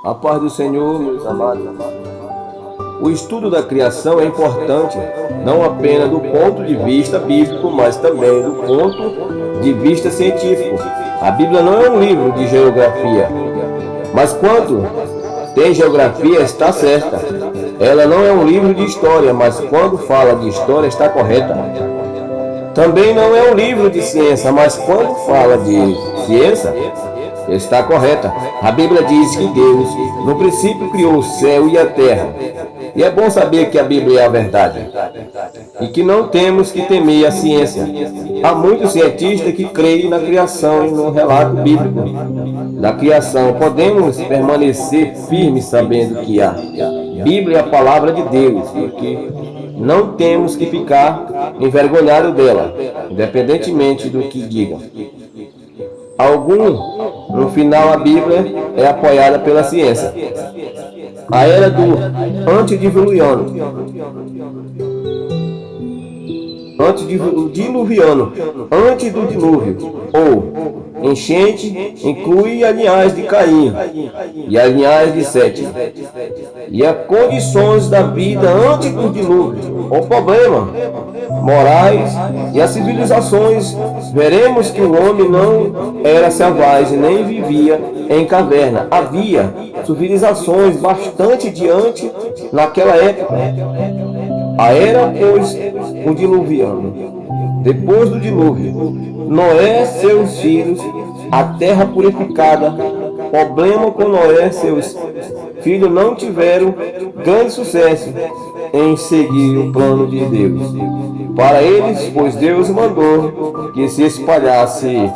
A paz do Senhor, meus amados. O estudo da criação é importante, não apenas do ponto de vista bíblico, mas também do ponto de vista científico. A Bíblia não é um livro de geografia, mas quando tem geografia está certa. Ela não é um livro de história, mas quando fala de história está correta. Também não é um livro de ciência, mas quando fala de ciência está correta. A Bíblia diz que Deus, no princípio, criou o céu e a terra. E é bom saber que a Bíblia é a verdade. E que não temos que temer a ciência. Há muitos cientistas que creem na criação e no relato bíblico da criação. Podemos permanecer firmes sabendo que a Bíblia é a palavra de Deus e que não temos que ficar envergonhados dela, independentemente do que digam. No final, a Bíblia é apoiada pela ciência. A era do antediluviano, antes do dilúvio, ou enchente, inclui a linhagem de Caim e a linhagem de Sete, e as condições da vida antes do dilúvio, o problema morais e as civilizações. Veremos que o homem não era selvagem nem vivia em caverna. Havia civilizações bastante diante naquela época. A era, pois, o diluviano. Depois do dilúvio, Noé, seus filhos, a terra purificada. Problema com Noé, seus filhos não tiveram grande sucesso em seguir o plano de Deus para eles, pois Deus mandou que se espalhasse.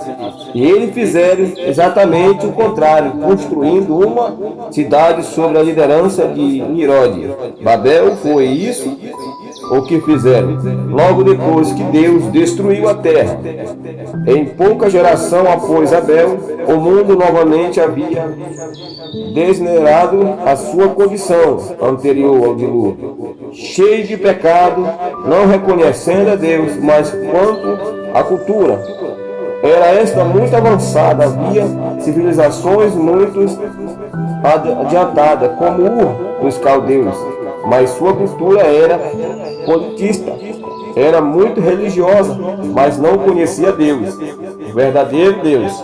E eles fizeram exatamente o contrário, construindo uma cidade sob a liderança de Nirode. Babel foi isso o que fizeram, logo depois que Deus destruiu a terra. Em pouca geração após Abel, o mundo novamente havia degenerado a sua condição anterior ao dilúvio, cheio de pecado, não reconhecendo a Deus. Mas quanto à cultura, era esta muito avançada, havia civilizações muito adiantadas, como Ur dos caldeus, mas sua cultura era politista, era muito religiosa, mas não conhecia Deus, o verdadeiro Deus.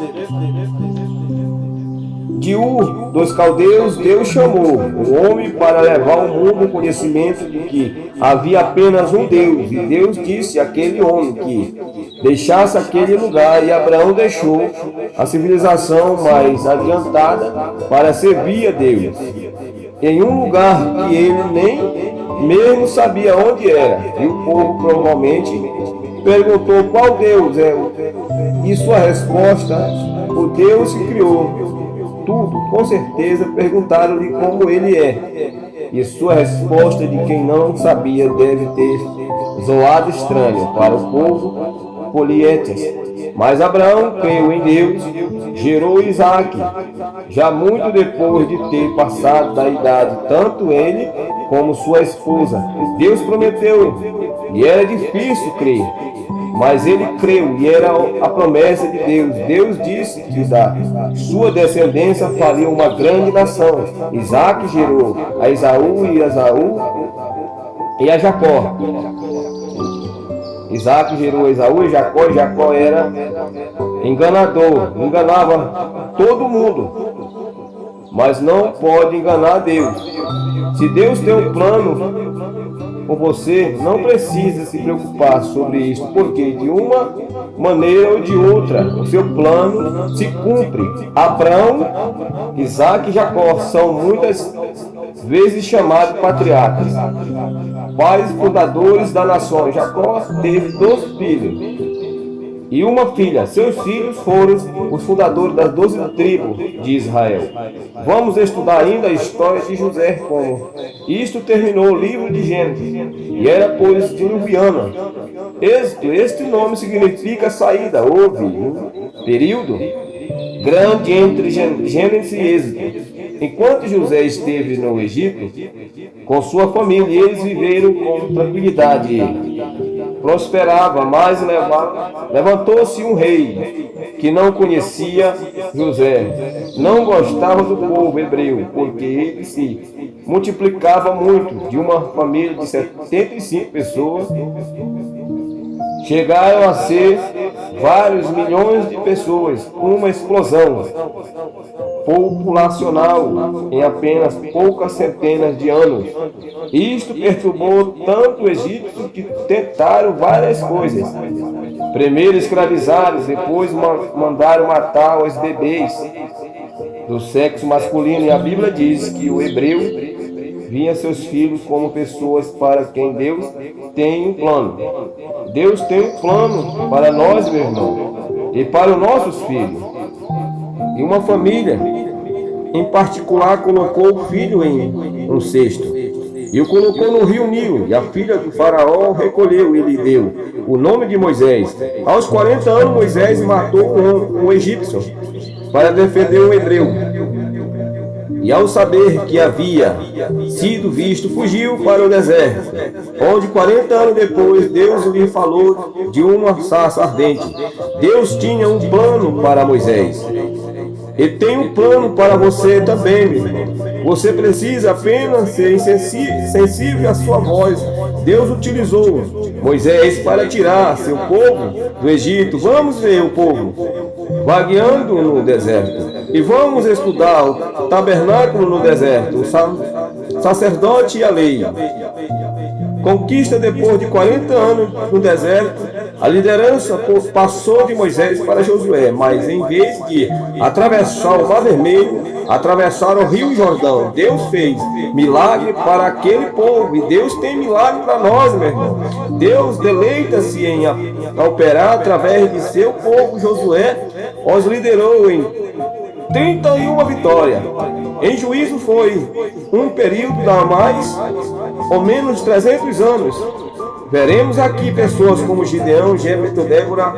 De Ur dos caldeus, Deus chamou o homem para levar ao mundo o conhecimento de que havia apenas um Deus. E Deus disse àquele homem que deixasse aquele lugar, e Abraão deixou a civilização mais adiantada para servir a Deus, em um lugar que ele nem mesmo sabia onde era. E o povo provavelmente perguntou qual Deus é, e sua resposta: o Deus que criou tudo. Com certeza perguntaram-lhe como ele é, e sua resposta, de quem não sabia, deve ter zoado estranho para o povo polietas. Mas Abraão creu em Deus, gerou Isaque, já muito depois de ter passado da idade, tanto ele como sua esposa. Deus prometeu, e era difícil crer, mas ele creu, e era a promessa de Deus. Deus disse que da sua descendência faria uma grande nação. Isaque gerou a Esaú, e a Jacó. Isaque gerou Esaú e Jacó, e Jacó era enganador, enganava todo mundo, mas não pode enganar Deus. Se Deus tem um plano com você, não precisa se preocupar sobre isso, porque de uma maneira ou de outra o seu plano se cumpre. Abraão, Isaque e Jacó são muitas vezes chamados patriarcas, pais fundadores da nação. Jacó teve 12 filhos e uma filha. Seus filhos foram os fundadores das 12 tribos de Israel. Vamos estudar ainda a história de José, como isto terminou o livro de Gênesis, e era, pois, diluviana. Este nome significa saída. Houve um período grande entre Gênesis e Êxodo. Enquanto José esteve no Egito com sua família, eles viveram com tranquilidade. prosperava, mas levantou-se um rei que não conhecia José. Não gostava do povo hebreu, porque ele se multiplicava muito. De uma família de 75 pessoas, chegaram a ser vários milhões de pessoas, uma explosão populacional em apenas poucas centenas de anos. Isto perturbou tanto o Egito que tentaram várias coisas. Primeiro escravizaram, depois mandaram matar os bebês do sexo masculino. E a Bíblia diz que o hebreu via seus filhos como pessoas para quem Deus tem um plano. Deus tem um plano para nós, meu irmão, e para os nossos filhos. E uma família, em particular, colocou o filho em um cesto e o colocou no rio Nilo. E a filha do faraó recolheu e lhe deu o nome de Moisés. Aos 40 anos, Moisés matou um egípcio para defender um hebreu. E ao saber que havia sido visto, fugiu para o deserto, onde 40 anos depois Deus lhe falou de uma sarça ardente. Deus tinha um plano para Moisés. E tem um plano para você também, meu irmão. Você precisa apenas ser sensível à sua voz. Deus utilizou Moisés para tirar seu povo do Egito. Vamos ver o povo vagueando no deserto. E vamos estudar o tabernáculo no deserto, o sacerdote e a lei. Conquista depois de 40 anos no deserto, a liderança passou de Moisés para Josué, mas em vez de atravessar o Mar Vermelho, atravessaram o Rio Jordão. Deus fez milagre para aquele povo e Deus tem milagre para nós, meu irmão. Deus deleita-se em operar através de seu povo. Josué os liderou em 31 vitórias. Em juízo foi um período de mais ou menos 300 anos. Veremos aqui pessoas como Gideão, Jefté, Débora.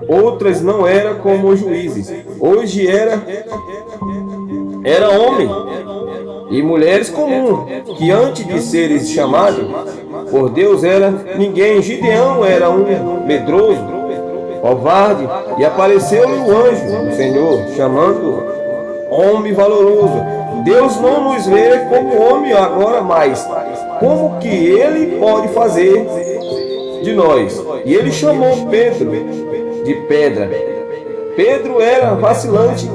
Outras não eram como os juízes. Hoje era homem e mulheres comuns, que antes de serem chamados por Deus era ninguém. Gideão era um medroso, covarde, e apareceu-lhe o anjo do Senhor, chamando homem valoroso. Deus não nos vê como homem agora, mas como que Ele pode fazer de nós. E Ele chamou Pedro de pedra. Pedro era vacilante.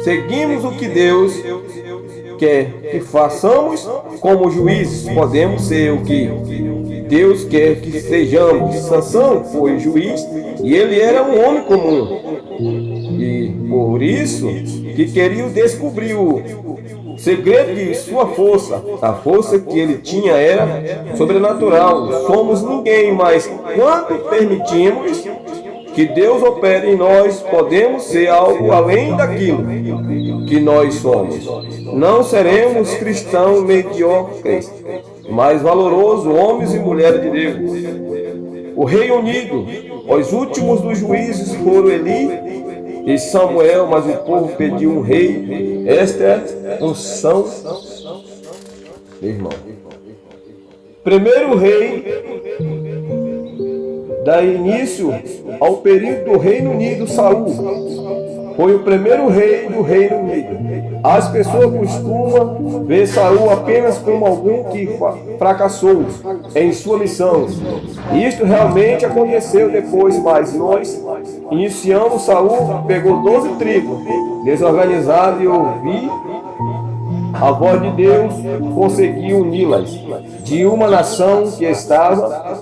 Seguimos o que Deus quer que façamos como juízes. Podemos ser o que Deus quer que sejamos. Sansão foi juiz e ele era um homem comum. E por isso que queria descobrir o segredo de sua força. A força que ele tinha era sobrenatural. Somos ninguém, mas quando permitimos que Deus opere em nós, podemos ser algo além daquilo que nós somos. Não seremos cristãos medíocres, mas valorosos homens e mulheres de Deus. O Rei Unido, os últimos dos juízes foram Eli e Samuel, mas o povo pediu um rei. Esta é a unção, irmão. Primeiro rei dá início ao período do Reino Unido. Saul foi o primeiro rei do Reino Unido. As pessoas costumam ver Saul apenas como alguém que fracassou em sua missão. Isto realmente aconteceu depois, mas nós iniciamos. Saul pegou 12 tribos desorganizadas e ouviu a voz de Deus, conseguiu uni-las de uma nação que estava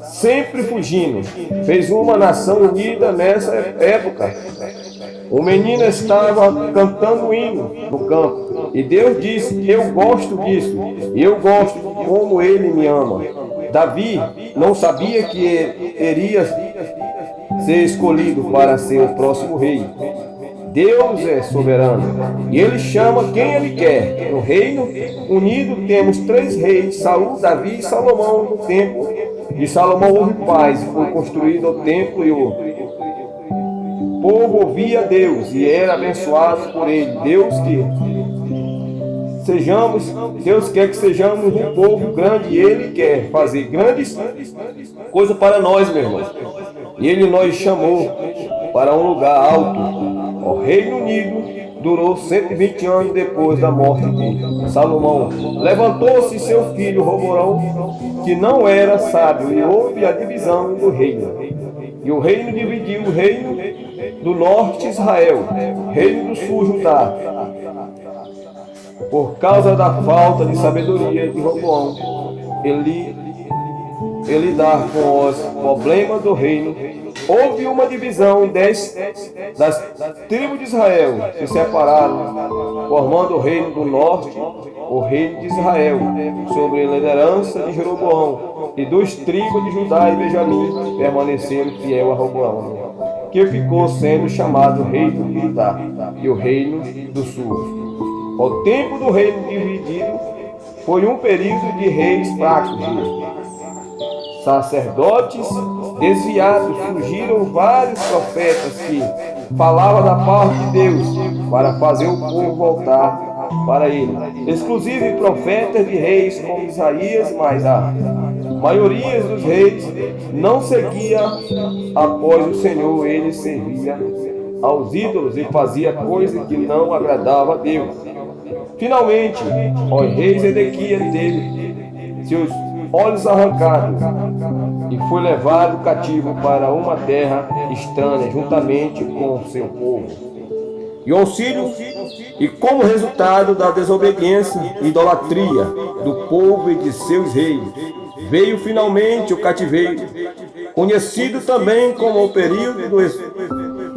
sempre fugindo. Fez uma nação unida nessa época. O menino estava cantando hino no campo e Deus disse: eu gosto disso, e eu gosto de como ele me ama. Davi não sabia que iria ser escolhido para ser o próximo rei. Deus é soberano e Ele chama quem Ele quer. No Reino Unido temos 3 reis: Saul, Davi e Salomão. No tempo de Salomão houve paz, foi construído o templo e o povo ouvia Deus e era abençoado por Ele. Deus que Deus quer que sejamos um povo grande e Ele quer fazer grandes coisas para nós, meu irmão. E Ele nos chamou para um lugar alto. O Reino Unido durou 120 anos depois da morte de Salomão. Levantou-se seu filho Roboão, que não era sábio, e houve a divisão do reino. E o reino dividiu o reino do norte Israel, reino do sul Judá, por causa da falta de sabedoria de Roboão. Ele lidar com os problemas do reino. Houve uma divisão das tribos de Israel, se separaram, formando o reino do norte, o reino de Israel, sob a liderança de Jeroboão, e dos tribos de Judá e Benjamim permaneceram fiel a Roboão, que ficou sendo chamado reino de Judá e o reino do sul. O tempo do reino dividido foi um período de reis fracos, sacerdotes desviados. Surgiram vários profetas que falavam da parte de Deus para fazer o povo voltar para ele. Exclusive profetas de reis como Isaías, mas a maioria dos reis não seguia após o Senhor. Ele servia aos ídolos e fazia coisas que não agradavam a Deus. Finalmente, o rei Zedequias teve seus olhos arrancados e foi levado cativo para uma terra estranha, juntamente com seu povo. E como resultado da desobediência e idolatria do povo e de seus reis, veio finalmente o cativeiro, conhecido também como o período do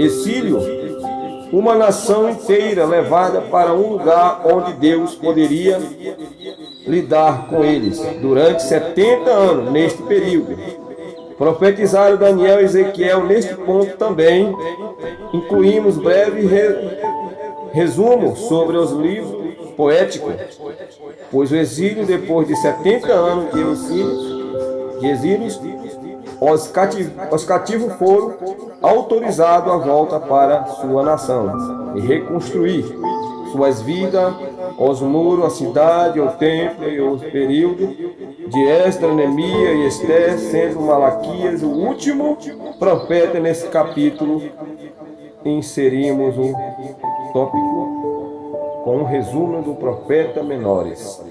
exílio, uma nação inteira levada para um lugar onde Deus poderia lidar com eles durante 70 anos. Neste período profetizaram Daniel e Ezequiel. Neste ponto também incluímos breve resumo sobre os livros poéticos, pois o exílio, depois de 70 anos de exílio, os cativos foram autorizados a volta para sua nação e reconstruir suas vidas, os muros, a cidade, o templo e o período de Esdras, Neemias e Esther, sendo Malaquias o último profeta. Nesse capítulo inserimos um tópico com um resumo do profeta menores.